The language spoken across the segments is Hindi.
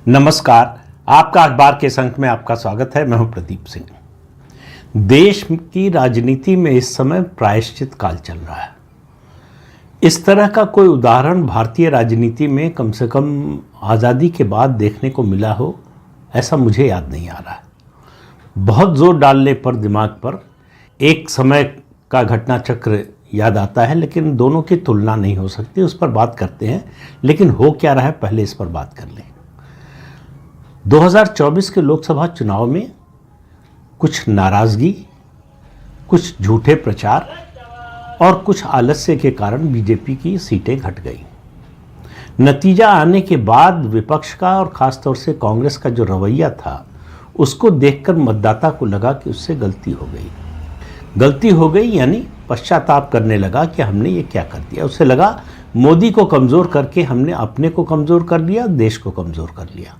नमस्कार। आपका अखबार के संक में आपका स्वागत है। मैं हूं प्रदीप सिंह। देश की राजनीति में इस समय प्रायश्चित काल चल रहा है। इस तरह का कोई उदाहरण भारतीय राजनीति में कम से कम आज़ादी के बाद देखने को मिला हो, ऐसा मुझे याद नहीं आ रहा है। बहुत जोर डालने पर दिमाग पर एक समय का घटना चक्र याद आता है, लेकिन दोनों की तुलना नहीं हो सकती। उस पर बात करते हैं, लेकिन हो क्या रहा है पहले इस पर बात कर लें। 2024 के लोकसभा चुनाव में कुछ नाराज़गी, कुछ झूठे प्रचार और कुछ आलस्य के कारण बीजेपी की सीटें घट गई। नतीजा आने के बाद विपक्ष का और ख़ासतौर से कांग्रेस का जो रवैया था, उसको देखकर मतदाता को लगा कि उससे गलती हो गई यानी पश्चाताप करने लगा कि हमने ये क्या कर दिया। उसे लगा मोदी को कमज़ोर करके हमने अपने को कमज़ोर कर लिया, देश को कमज़ोर कर लिया।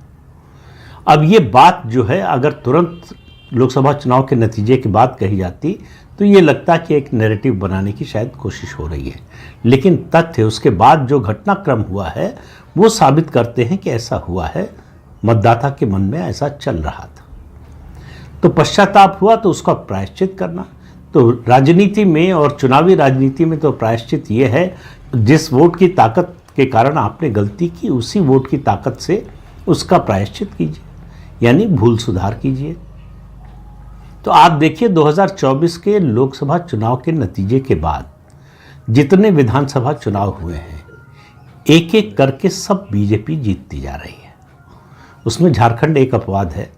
अब ये बात जो है, अगर तुरंत लोकसभा चुनाव के नतीजे की बात कही जाती तो ये लगता कि एक नैरेटिव बनाने की शायद कोशिश हो रही है, लेकिन तथ्य उसके बाद जो घटनाक्रम हुआ है वो साबित करते हैं कि ऐसा हुआ है। मतदाता के मन में ऐसा चल रहा था, तो पश्चाताप हुआ तो उसका प्रायश्चित करना। तो राजनीति में और चुनावी राजनीति में तो प्रायश्चित ये है, जिस वोट की ताकत के कारण आपने गलती की, उसी वोट की ताकत से उसका प्रायश्चित कीजिए, यानी भूल सुधार कीजिए। तो आप देखिए 2024 के लोकसभा चुनाव के नतीजे के बाद जितने विधानसभा चुनाव हुए हैं, एक एक करके सब बीजेपी जीतती जा रही है। उसमें झारखंड एक अपवाद है,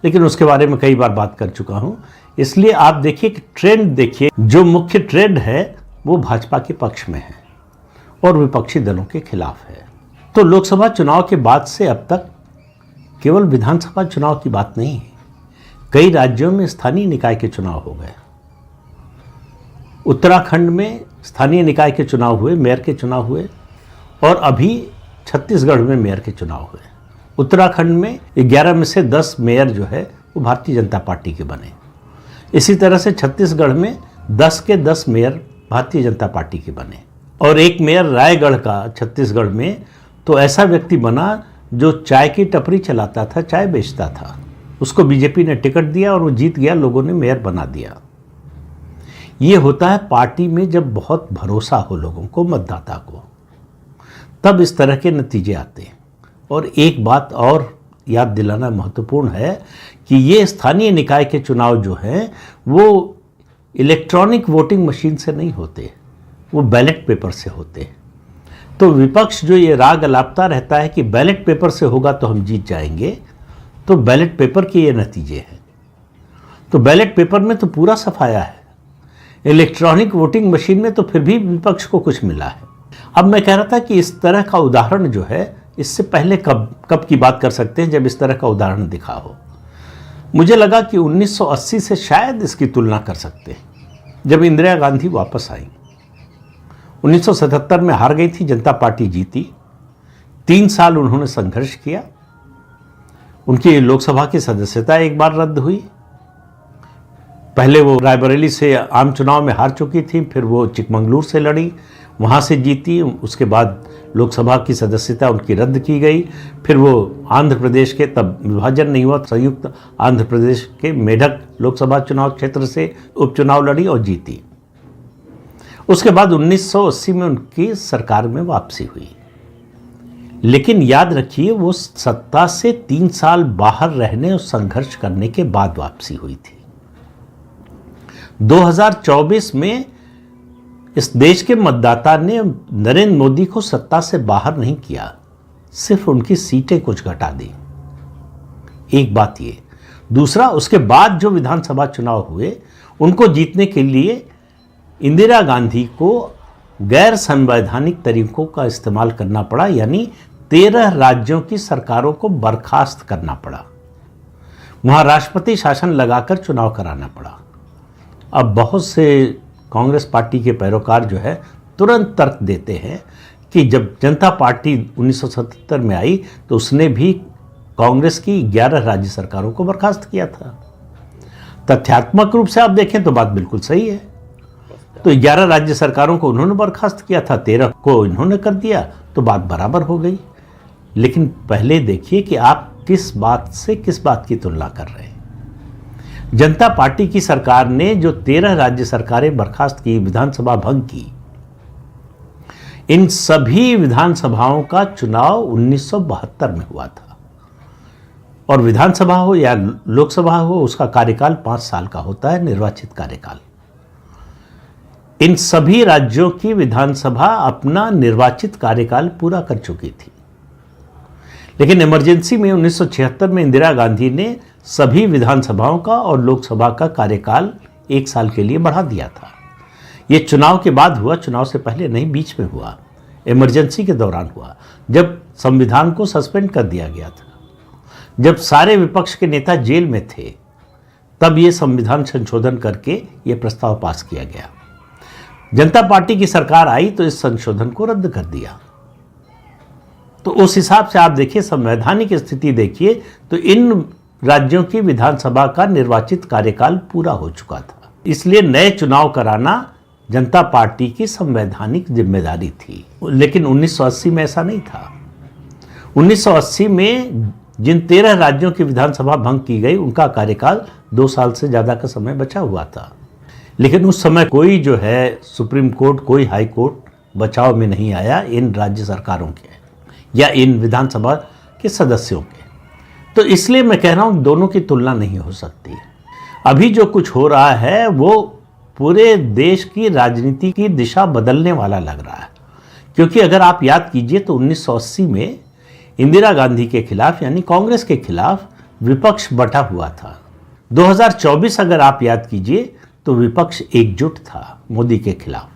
लेकिन उसके बारे में कई बार बात कर चुका हूं। इसलिए आप देखिए कि ट्रेंड देखिए, जो मुख्य ट्रेंड है वो भाजपा के पक्ष में है और विपक्षी दलों के खिलाफ है। तो लोकसभा चुनाव के बाद से अब तक केवल विधानसभा चुनाव की बात नहीं है, कई राज्यों में स्थानीय निकाय के चुनाव हो गए। उत्तराखंड में स्थानीय निकाय के चुनाव हुए, मेयर के चुनाव हुए, और अभी छत्तीसगढ़ में मेयर के चुनाव हुए। उत्तराखंड में 11 में से 10 मेयर जो है वो भारतीय जनता पार्टी के बने। इसी तरह से छत्तीसगढ़ में 10 के 10 मेयर भारतीय जनता पार्टी के बने, और एक मेयर रायगढ़ का छत्तीसगढ़ में तो ऐसा व्यक्ति बना जो चाय की टपरी चलाता था, चाय बेचता था। उसको बीजेपी ने टिकट दिया और वो जीत गया, लोगों ने मेयर बना दिया। ये होता है पार्टी में जब बहुत भरोसा हो लोगों को, मतदाता को, तब इस तरह के नतीजे आते हैं। और एक बात और याद दिलाना महत्वपूर्ण है कि ये स्थानीय निकाय के चुनाव जो हैं वो इलेक्ट्रॉनिक वोटिंग मशीन से नहीं होते, वो बैलेट पेपर से होते हैं। तो विपक्ष जो ये राग अलापता रहता है कि बैलेट पेपर से होगा तो हम जीत जाएंगे, तो बैलेट पेपर के ये नतीजे हैं। तो बैलेट पेपर में तो पूरा सफाया है, इलेक्ट्रॉनिक वोटिंग मशीन में तो फिर भी विपक्ष को कुछ मिला है। अब मैं कह रहा था कि इस तरह का उदाहरण जो है, इससे पहले कब की बात कर सकते हैं जब इस तरह का उदाहरण दिखा हो। मुझे लगा कि 1980 से शायद इसकी तुलना कर सकते हैं, जब इंदिरा गांधी वापस आई। 1977 में हार गई थी, जनता पार्टी जीती। 3 साल उन्होंने संघर्ष किया, उनकी लोकसभा की सदस्यता एक बार रद्द हुई। पहले वो रायबरेली से आम चुनाव में हार चुकी थी, फिर वो चिकमंगलूर से लड़ी, वहाँ से जीती। उसके बाद लोकसभा की सदस्यता उनकी रद्द की गई। फिर वो आंध्र प्रदेश के, तब विभाजन नहीं हुआ, संयुक्त आंध्र प्रदेश के मेढक लोकसभा चुनाव क्षेत्र से उपचुनाव लड़ी और जीती। उसके बाद 1980 में उनकी सरकार में वापसी हुई। लेकिन याद रखिए, वो सत्ता से 3 साल बाहर रहने और संघर्ष करने के बाद वापसी हुई थी। 2024 में इस देश के मतदाता ने नरेंद्र मोदी को सत्ता से बाहर नहीं किया, सिर्फ उनकी सीटें कुछ घटा दी। एक बात ये। दूसरा, उसके बाद जो विधानसभा चुनाव हुए, उनको जीतने के लिए इंदिरा गांधी को गैर संवैधानिक तरीकों का इस्तेमाल करना पड़ा, यानी 13 राज्यों की सरकारों को बर्खास्त करना पड़ा। वहाँ राष्ट्रपति शासन लगाकर चुनाव कराना पड़ा। अब बहुत से कांग्रेस पार्टी के पैरोकार जो है तुरंत तर्क देते हैं कि जब जनता पार्टी 1977 में आई तो उसने भी कांग्रेस की 11 राज्य सरकारों को बर्खास्त किया था। तथ्यात्मक रूप से आप देखें तो बात बिल्कुल सही है। तो 11 राज्य सरकारों को उन्होंने बर्खास्त किया था, 13 को इन्होंने कर दिया, तो बात बराबर हो गई। लेकिन पहले देखिए कि आप किस बात से किस बात की तुलना कर रहे हैं। जनता पार्टी की सरकार ने जो 13 राज्य सरकारें बर्खास्त की, विधानसभा भंग की, इन सभी विधानसभाओं का चुनाव 1972 में हुआ था। और विधानसभा हो या लोकसभा हो, उसका कार्यकाल 5 साल का होता है, निर्वाचित कार्यकाल। इन सभी राज्यों की विधानसभा अपना निर्वाचित कार्यकाल पूरा कर चुकी थी, लेकिन इमरजेंसी में 1976 में इंदिरा गांधी ने सभी विधानसभाओं का और लोकसभा का कार्यकाल 1 साल के लिए बढ़ा दिया था। ये चुनाव के बाद हुआ, चुनाव से पहले नहीं, बीच में हुआ, इमरजेंसी के दौरान हुआ, जब संविधान को सस्पेंड कर दिया गया था, जब सारे विपक्ष के नेता जेल में थे, तब ये संविधान संशोधन करके ये प्रस्ताव पास किया गया। जनता पार्टी की सरकार आई तो इस संशोधन को रद्द कर दिया। तो उस हिसाब से आप देखिए, संवैधानिक स्थिति देखिए, तो इन राज्यों की विधानसभा का निर्वाचित कार्यकाल पूरा हो चुका था। इसलिए नए चुनाव कराना जनता पार्टी की संवैधानिक जिम्मेदारी थी। लेकिन 1980 में ऐसा नहीं था। 1980 में जिन 13 राज्यों की विधानसभा भंग की गई, उनका कार्यकाल 2 साल से ज़्यादा का समय बचा हुआ था। लेकिन उस समय कोई जो है सुप्रीम कोर्ट, कोई हाई कोर्ट बचाव में नहीं आया इन राज्य सरकारों के या इन विधानसभा के सदस्यों के। तो इसलिए मैं कह रहा हूँ दोनों की तुलना नहीं हो सकती। अभी जो कुछ हो रहा है वो पूरे देश की राजनीति की दिशा बदलने वाला लग रहा है। क्योंकि अगर आप याद कीजिए तो 1980 में इंदिरा गांधी के खिलाफ, यानी कांग्रेस के खिलाफ, विपक्ष बटा हुआ था। 2024 अगर आप याद कीजिए तो विपक्ष एकजुट था मोदी के खिलाफ,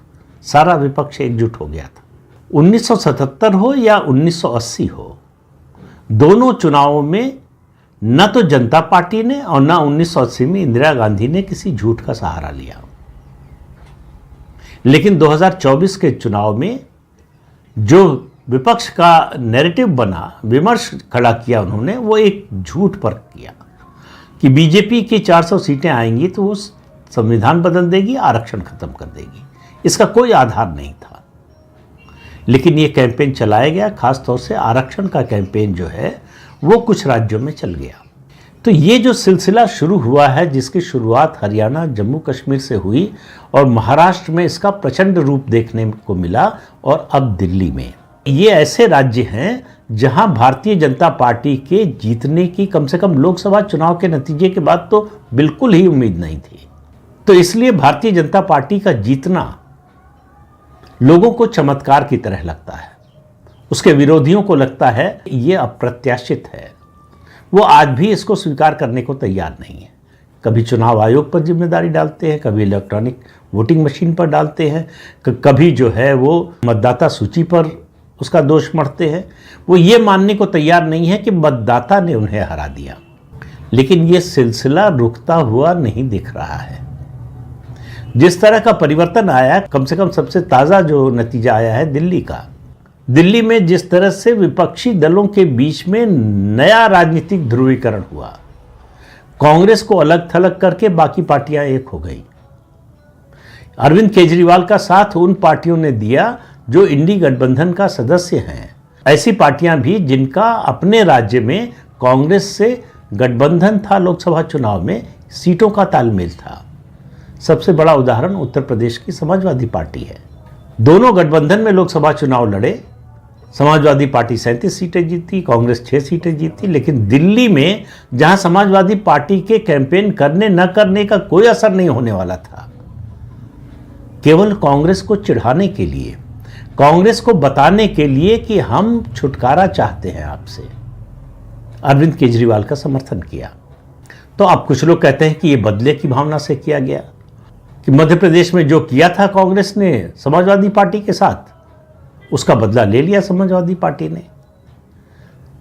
सारा विपक्ष एकजुट हो गया था। 1977 हो या 1980 हो, दोनों चुनावों में न तो जनता पार्टी ने और न 1980 में इंदिरा गांधी ने किसी झूठ का सहारा लिया। लेकिन 2024 के चुनाव में जो विपक्ष का नैरेटिव बना, विमर्श खड़ा किया उन्होंने, वो एक झूठ पर किया कि बीजेपी की 400 सीटें आएंगी तो वो संविधान बदल देगी, आरक्षण खत्म कर देगी। इसका कोई आधार नहीं था। लेकिन ये कैंपेन चलाया गया, खासतौर से आरक्षण का कैंपेन जो है वो कुछ राज्यों में चल गया। तो ये जो सिलसिला शुरू हुआ है, जिसकी शुरुआत हरियाणा, जम्मू कश्मीर से हुई और महाराष्ट्र में इसका प्रचंड रूप देखने को मिला और अब दिल्ली में, ये ऐसे राज्य हैं जहां भारतीय जनता पार्टी के जीतने की कम से कम लोकसभा चुनाव के नतीजे के बाद तो बिल्कुल ही उम्मीद नहीं थी। तो इसलिए भारतीय जनता पार्टी का जीतना लोगों को चमत्कार की तरह लगता है, उसके विरोधियों को लगता है ये अप्रत्याशित है। वो आज भी इसको स्वीकार करने को तैयार नहीं है। कभी चुनाव आयोग पर जिम्मेदारी डालते हैं, कभी इलेक्ट्रॉनिक वोटिंग मशीन पर डालते हैं, कभी जो है वो मतदाता सूची पर उसका दोष मढ़ते हैं। वो ये मानने को तैयार नहीं है कि मतदाता ने उन्हें हरा दिया। लेकिन ये सिलसिला रुकता हुआ नहीं दिख रहा है। जिस तरह का परिवर्तन आया, कम से कम सबसे ताज़ा जो नतीजा आया है दिल्ली का, दिल्ली में जिस तरह से विपक्षी दलों के बीच में नया राजनीतिक ध्रुवीकरण हुआ, कांग्रेस को अलग थलग करके बाकी पार्टियां एक हो गई। अरविंद केजरीवाल का साथ उन पार्टियों ने दिया जो इंडी गठबंधन का सदस्य हैं। ऐसी पार्टियां भी जिनका अपने राज्य में कांग्रेस से गठबंधन था, लोकसभा चुनाव में सीटों का तालमेल था। सबसे बड़ा उदाहरण उत्तर प्रदेश की समाजवादी पार्टी है। दोनों गठबंधन में लोकसभा चुनाव लड़े, समाजवादी पार्टी 37 सीटें जीती, कांग्रेस 6 सीटें जीती। लेकिन दिल्ली में जहां समाजवादी पार्टी के कैंपेन करने न करने का कोई असर नहीं होने वाला था, केवल कांग्रेस को चिढ़ाने के लिए, कांग्रेस को बताने के लिए कि हम छुटकारा चाहते हैं आपसे, अरविंद केजरीवाल का समर्थन किया। तो अब कुछ लोग कहते हैं कि ये बदले की भावना से किया गया, कि मध्य प्रदेश में जो किया था कांग्रेस ने समाजवादी पार्टी के साथ, उसका बदला ले लिया समाजवादी पार्टी ने।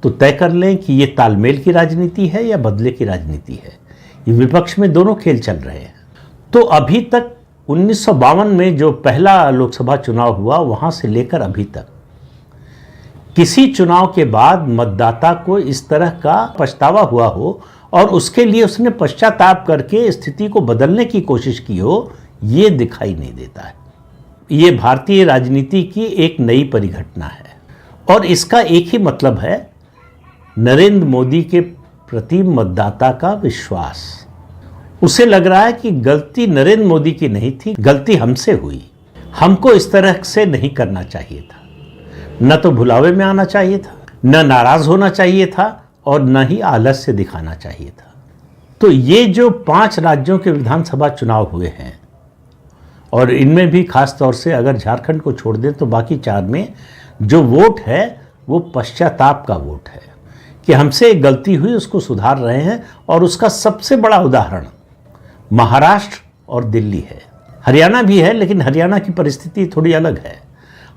तो तय कर लें कि ये तालमेल की राजनीति है या बदले की राजनीति है। ये विपक्ष में दोनों खेल चल रहे हैं। तो अभी तक 1952 में जो पहला लोकसभा चुनाव हुआ, वहां से लेकर अभी तक किसी चुनाव के बाद मतदाता को इस तरह का पछतावा हुआ हो और उसके लिए उसने पश्चाताप करके स्थिति को बदलने की कोशिश की हो, ये दिखाई नहीं देता है। ये भारतीय राजनीति की एक नई परिघटना है और इसका एक ही मतलब है नरेंद्र मोदी के प्रति मतदाता का विश्वास। उसे लग रहा है कि गलती नरेंद्र मोदी की नहीं थी, गलती हमसे हुई। हमको इस तरह से नहीं करना चाहिए था, न तो भुलावे में आना चाहिए था, न नाराज होना चाहिए था, और न ही आलस्य दिखाना चाहिए था। तो ये जो 5 राज्यों के विधानसभा चुनाव हुए हैं, और इनमें भी खास तौर से अगर झारखंड को छोड़ दें तो बाकी 4 में जो वोट है वो पश्चाताप का वोट है कि हमसे एक गलती हुई, उसको सुधार रहे हैं। और उसका सबसे बड़ा उदाहरण महाराष्ट्र और दिल्ली है। हरियाणा भी है, लेकिन हरियाणा की परिस्थिति थोड़ी अलग है।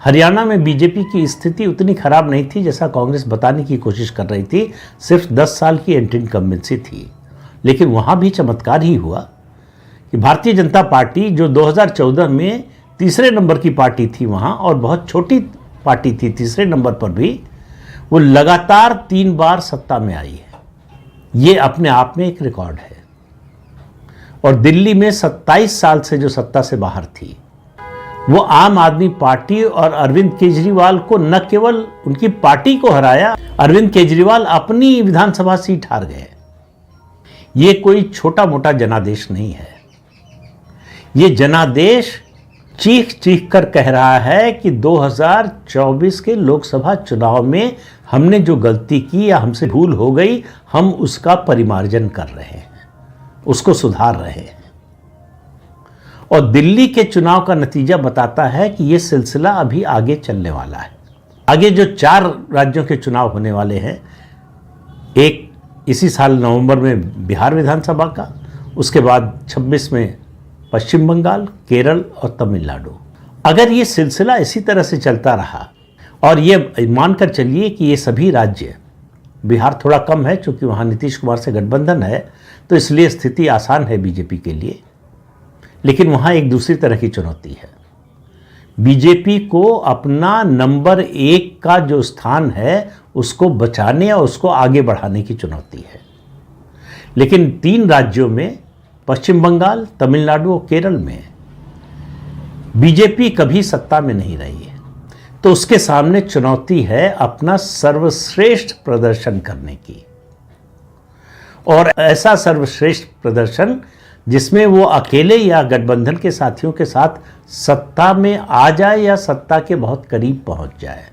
हरियाणा में बीजेपी की स्थिति उतनी खराब नहीं थी जैसा कांग्रेस बताने की कोशिश कर रही थी। सिर्फ 10 साल की एंटी इनकम्बेंसी थी, लेकिन वहाँ भी चमत्कार ही हुआ कि भारतीय जनता पार्टी जो 2014 में तीसरे नंबर की पार्टी थी वहाँ, और बहुत छोटी पार्टी थी तीसरे नंबर पर भी, वो लगातार 3 बार सत्ता में आई है। ये अपने आप में एक रिकॉर्ड है। और दिल्ली में 27 साल से जो सत्ता से बाहर थी, वो आम आदमी पार्टी और अरविंद केजरीवाल को न केवल उनकी पार्टी को हराया, अरविंद केजरीवाल अपनी विधानसभा सीट हार गए। ये कोई छोटा मोटा जनादेश नहीं है। ये जनादेश चीख चीख कर कह रहा है कि 2024 के लोकसभा चुनाव में हमने जो गलती की या हमसे भूल हो गई, हम उसका परिमार्जन कर रहे हैं, उसको सुधार रहे हैं। और दिल्ली के चुनाव का नतीजा बताता है कि ये सिलसिला अभी आगे चलने वाला है। आगे जो 4 राज्यों के चुनाव होने वाले हैं, एक इसी साल नवंबर में बिहार विधानसभा का, उसके बाद 26 में पश्चिम बंगाल, केरल और तमिलनाडु। अगर ये सिलसिला इसी तरह से चलता रहा, और ये मानकर चलिए कि ये सभी राज्य, बिहार थोड़ा कम है क्योंकि वहाँ नीतीश कुमार से गठबंधन है, तो इसलिए स्थिति आसान है बीजेपी के लिए, लेकिन वहाँ एक दूसरी तरह की चुनौती है। बीजेपी को अपना नंबर 1 का जो स्थान है उसको बचाने और उसको आगे बढ़ाने की चुनौती है। लेकिन 3 राज्यों में, पश्चिम बंगाल, तमिलनाडु और केरल में, बीजेपी कभी सत्ता में नहीं रही है, तो उसके सामने चुनौती है अपना सर्वश्रेष्ठ प्रदर्शन करने की। और ऐसा सर्वश्रेष्ठ प्रदर्शन जिसमें वो अकेले या गठबंधन के साथियों के साथ सत्ता में आ जाए या सत्ता के बहुत करीब पहुंच जाए।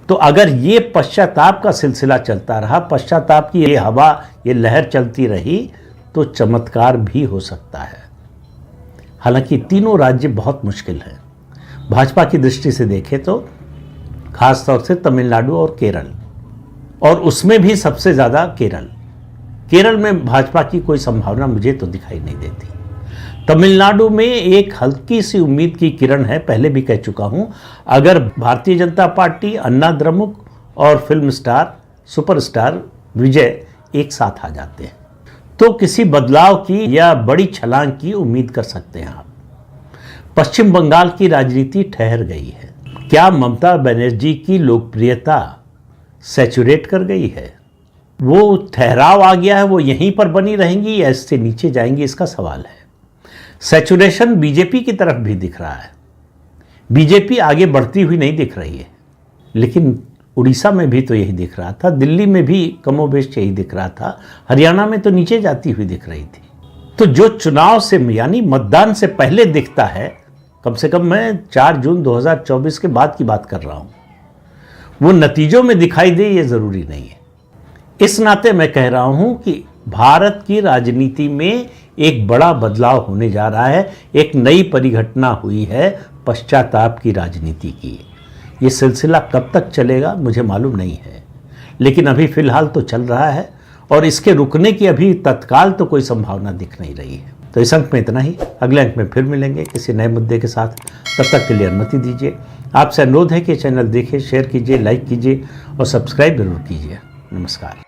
तो अगर ये पश्चाताप का सिलसिला चलता रहा, पश्चाताप की ये हवा, ये लहर चलती रही, तो चमत्कार भी हो सकता है। हालांकि तीनों राज्य बहुत मुश्किल हैं भाजपा की दृष्टि से देखें तो, खास तौर से तमिलनाडु और केरल, और उसमें भी सबसे ज़्यादा केरल में भाजपा की कोई संभावना मुझे तो दिखाई नहीं देती। तमिलनाडु में एक हल्की सी उम्मीद की किरण है, पहले भी कह चुका हूं। अगर भारतीय जनता पार्टी, अन्ना द्रमुक और फिल्म स्टार, सुपरस्टार विजय एक साथ आ जाते हैं, तो किसी बदलाव की या बड़ी छलांग की उम्मीद कर सकते हैं आप। पश्चिम बंगाल की राजनीति ठहर गई है। क्या ममता बनर्जी की लोकप्रियता सैचुरेट कर गई है? वो ठहराव आ गया है, वो यहीं पर बनी रहेंगी या इससे नीचे जाएंगी, इसका सवाल है। सैचुरेशन बीजेपी की तरफ भी दिख रहा है। बीजेपी आगे बढ़ती हुई नहीं दिख रही है, लेकिन उड़ीसा में भी तो यही दिख रहा था, दिल्ली में भी कमोबेश यही दिख रहा था, हरियाणा में तो नीचे जाती हुई दिख रही थी। तो जो चुनाव से यानी मतदान से पहले दिखता है, कम से कम मैं 4 जून 2024 के बाद की बात कर रहा हूँ, वो नतीजों में दिखाई दे ये ज़रूरी नहीं है। इस नाते मैं कह रहा हूं कि भारत की राजनीति में एक बड़ा बदलाव होने जा रहा है, एक नई परिघटना हुई है पश्चाताप की राजनीति की। ये सिलसिला कब तक चलेगा मुझे मालूम नहीं है, लेकिन अभी फिलहाल तो चल रहा है, और इसके रुकने की अभी तत्काल तो कोई संभावना दिख नहीं रही है। तो इस अंक में इतना ही। अगले अंक में फिर मिलेंगे किसी नए मुद्दे के साथ। तब तक के लिए अनुमति दीजिए। आपसे अनुरोध है कि चैनल देखें, शेयर कीजिए, लाइक कीजिए और सब्सक्राइब जरूर कीजिए। नमस्कार।